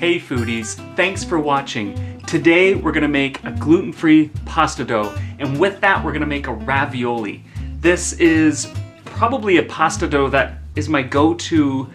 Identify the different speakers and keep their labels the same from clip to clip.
Speaker 1: Hey foodies, thanks for watching. Today we're gonna make a gluten-free pasta dough, and with that we're gonna make a ravioli. This is probably a pasta dough that is my go-to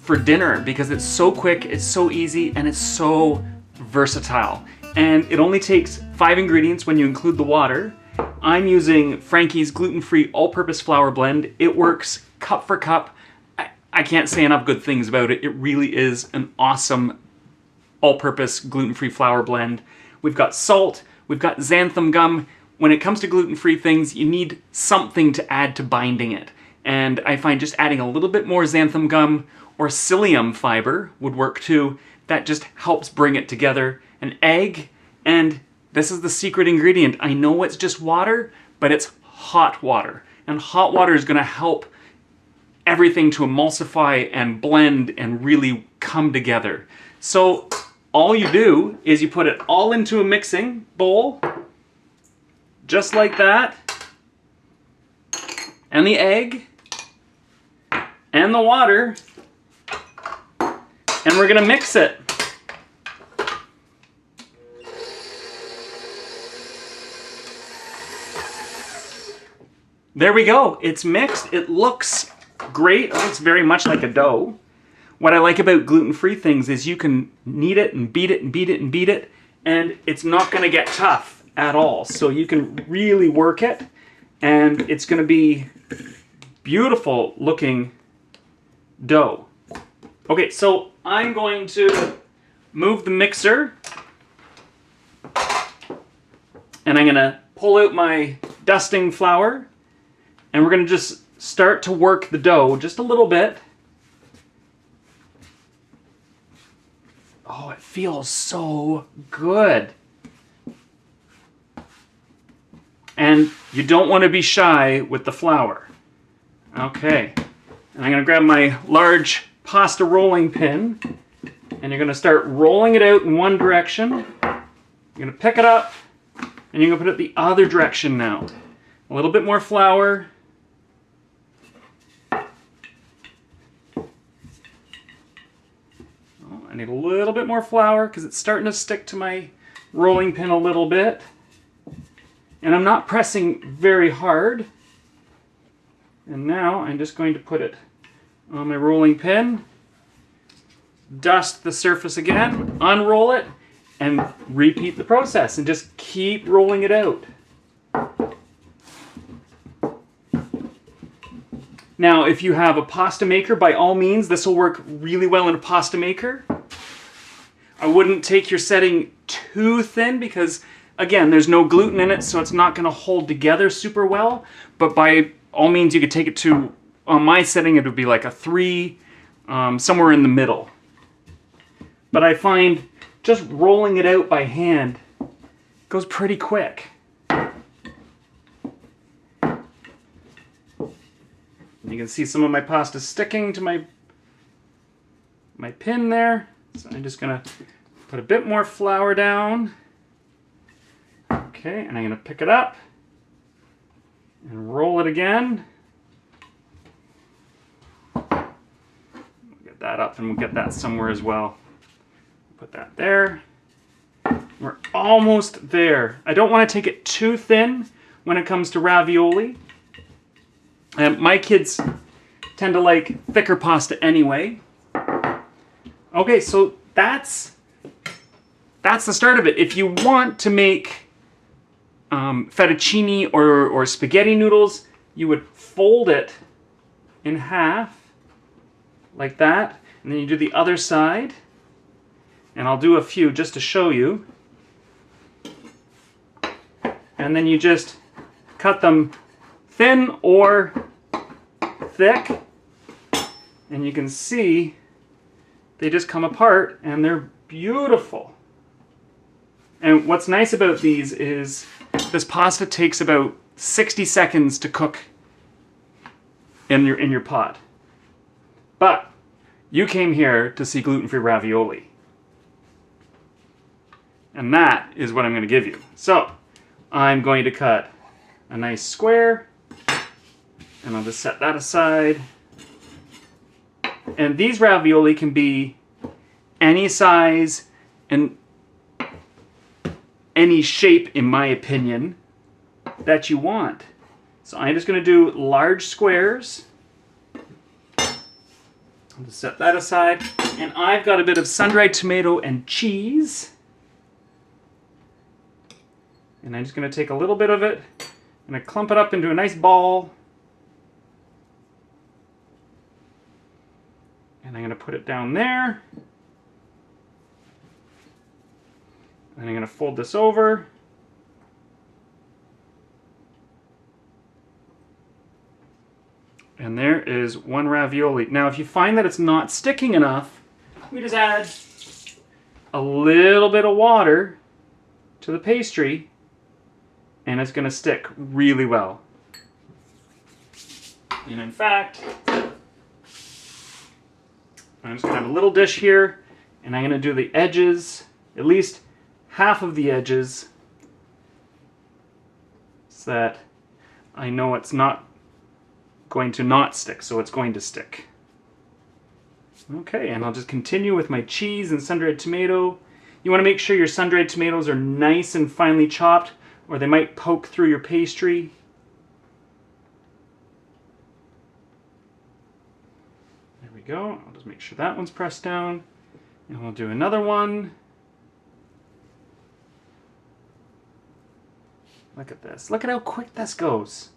Speaker 1: for dinner because it's so quick, it's so easy, and it's so versatile. And it only takes 5 ingredients when you include the water. I'm using Frankie's gluten-free all-purpose flour blend. It works cup for cup. I can't say enough good things about it. It really is an awesome all-purpose gluten-free flour blend. We've got salt, we've got xanthan gum. When it comes to gluten-free things, you need something to add to binding it. And I find just adding a little bit more xanthan gum or psyllium fiber would work too. That just helps bring it together. An egg, and this is the secret ingredient. I know it's just water, but it's hot water. And hot water is gonna help everything to emulsify and blend and really come together. So all you do is you put it all into a mixing bowl, just like that, and the egg, and the water, and we're gonna mix it. There we go, it's mixed, it looks great. It looks very much like a dough. What I like about gluten-free things is you can knead it and beat it and beat it and beat it, and it's not going to get tough at all. So you can really work it, and it's going to be beautiful looking dough. Okay, so I'm going to move the mixer, and I'm going to pull out my dusting flour, and we're going to just start to work the dough just a little bit. Oh, it feels so good. And you don't want to be shy with the flour. Okay, and I'm going to grab my large pasta rolling pin, and you're going to start rolling it out in one direction. You're going to pick it up, and you're going to put it the other direction now. A little bit more flour. I need a little bit more flour because it's starting to stick to my rolling pin a little bit. And I'm not pressing very hard. And now I'm just going to put it on my rolling pin, dust the surface again, unroll it, and repeat the process and just keep rolling it out. Now, if you have a pasta maker, by all means, this will work really well in a pasta maker. I wouldn't take your setting too thin because, again, there's no gluten in it, so it's not going to hold together super well. But by all means, you could take it to, on my setting, it would be like a 3, somewhere in the middle. But I find just rolling it out by hand goes pretty quick. You can see some of my pasta sticking to my pin there. So I'm just gonna put a bit more flour down. Okay, and I'm gonna pick it up and roll it again. Get that up, and we'll get that somewhere as well. Put that there. We're almost there. I don't want to take it too thin when it comes to ravioli. My kids tend to like thicker pasta anyway. Okay, so that's the start of it. If you want to make fettuccine or spaghetti noodles, you would fold it in half like that, and then you do the other side. And I'll do a few just to show you. And then you just cut them thin or thick, and you can see they just come apart and they're beautiful. And what's nice about these is this pasta takes about 60 seconds to cook in your pot. But you came here to see gluten-free ravioli. And that is what I'm going to give you. So I'm going to cut a nice square, and I'll just set that aside. And these ravioli can be any size and any shape, in my opinion, that you want. So I'm just going to do large squares. I'll just set that aside. And I've got a bit of sun-dried tomato and cheese. And I'm just going to take a little bit of it and I clump it up into a nice ball. And I'm going to put it down there. And I'm going to fold this over. And there is one ravioli. Now, if you find that it's not sticking enough, we just add a little bit of water to the pastry, and it's going to stick really well. And in fact, I'm just going to have a little dish here, and I'm going to do the edges, at least half of the edges, so that I know it's not going to not stick, so it's going to stick. Okay, and I'll just continue with my cheese and sun-dried tomato. You want to make sure your sun-dried tomatoes are nice and finely chopped, or they might poke through your pastry. There we go. I'll just make sure that one's pressed down. And we'll do another one. Look at this. Look at how quick this goes.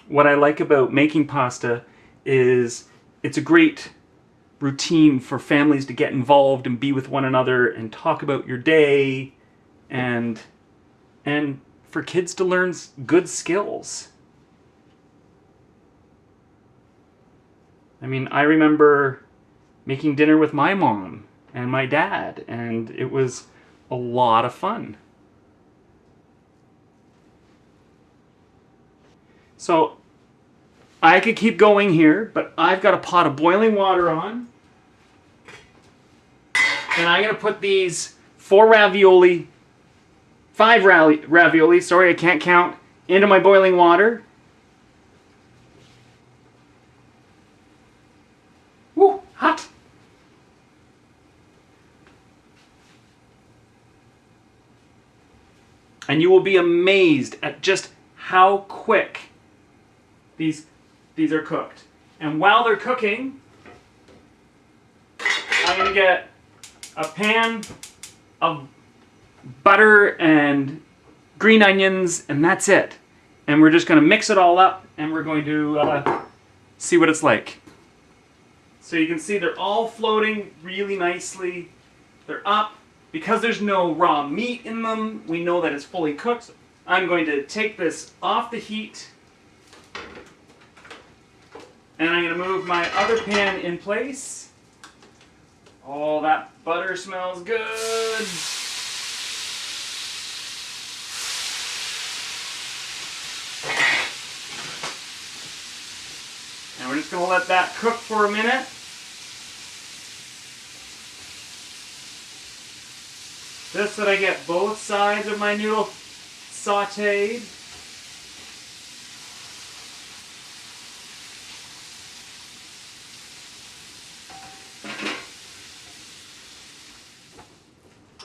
Speaker 1: What I like about making pasta is it's a great routine for families to get involved and be with one another and talk about your day, and for kids to learn good skills. I mean, I remember making dinner with my mom and my dad, and it was a lot of fun. So I could keep going here, but I've got a pot of boiling water on. And I'm going to put these 5 ravioli, sorry, I can't count, into my boiling water. Woo, hot. And you will be amazed at just how quick these are cooked. And while they're cooking, I'm going to get a pan of butter and green onions, and that's it. And we're just going to mix it all up, and we're going to see what it's like. So you can see they're all floating really nicely. They're up. Because there's no raw meat in them, we know that it's fully cooked. I'm going to take this off the heat, and I'm going to move my other pan in place. Oh, that butter smells good. And we're just going to let that cook for a minute. Just so that I get both sides of my noodle sauteed.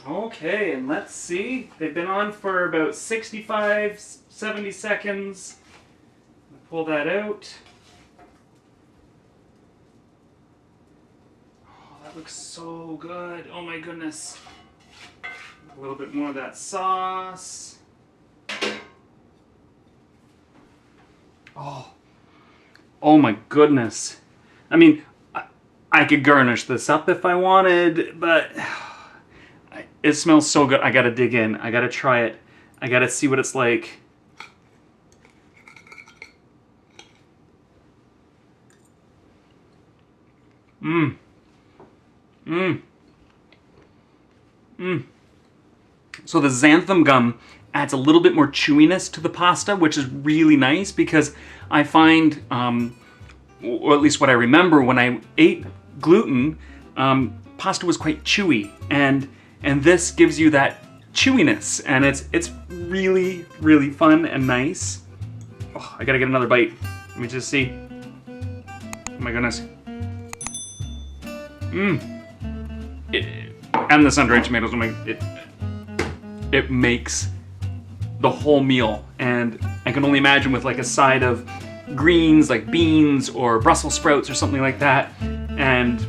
Speaker 1: Okay, and let's see. They've been on for about 65, 70 seconds. Pull that out. Oh, that looks so good. Oh my goodness. A little bit more of that sauce. Oh my goodness. I mean, I could garnish this up if I wanted, but it smells so good. I gotta dig in. I gotta try it. I gotta see what it's like. Mmm. Mmm. Mmm. So the xanthan gum adds a little bit more chewiness to the pasta, which is really nice because I find, or at least what I remember when I ate gluten, pasta was quite chewy, and this gives you that chewiness, and it's really, really fun and nice. Oh, I gotta get another bite. Let me just see. Oh my goodness. And the sun-dried tomatoes, it makes the whole meal. And I can only imagine with like a side of greens like beans or Brussels sprouts or something like that, and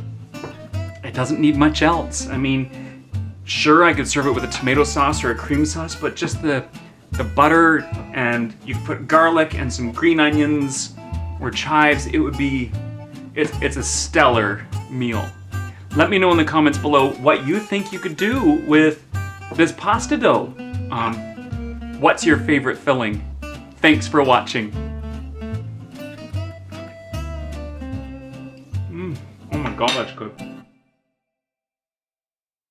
Speaker 1: it doesn't need much else. I mean, sure, I could serve it with a tomato sauce or a cream sauce, but just the butter, and you could put garlic and some green onions or chives, it's a stellar meal. Let me know in the comments below what you think you could do with this pasta dough. What's your favorite filling? Thanks for watching.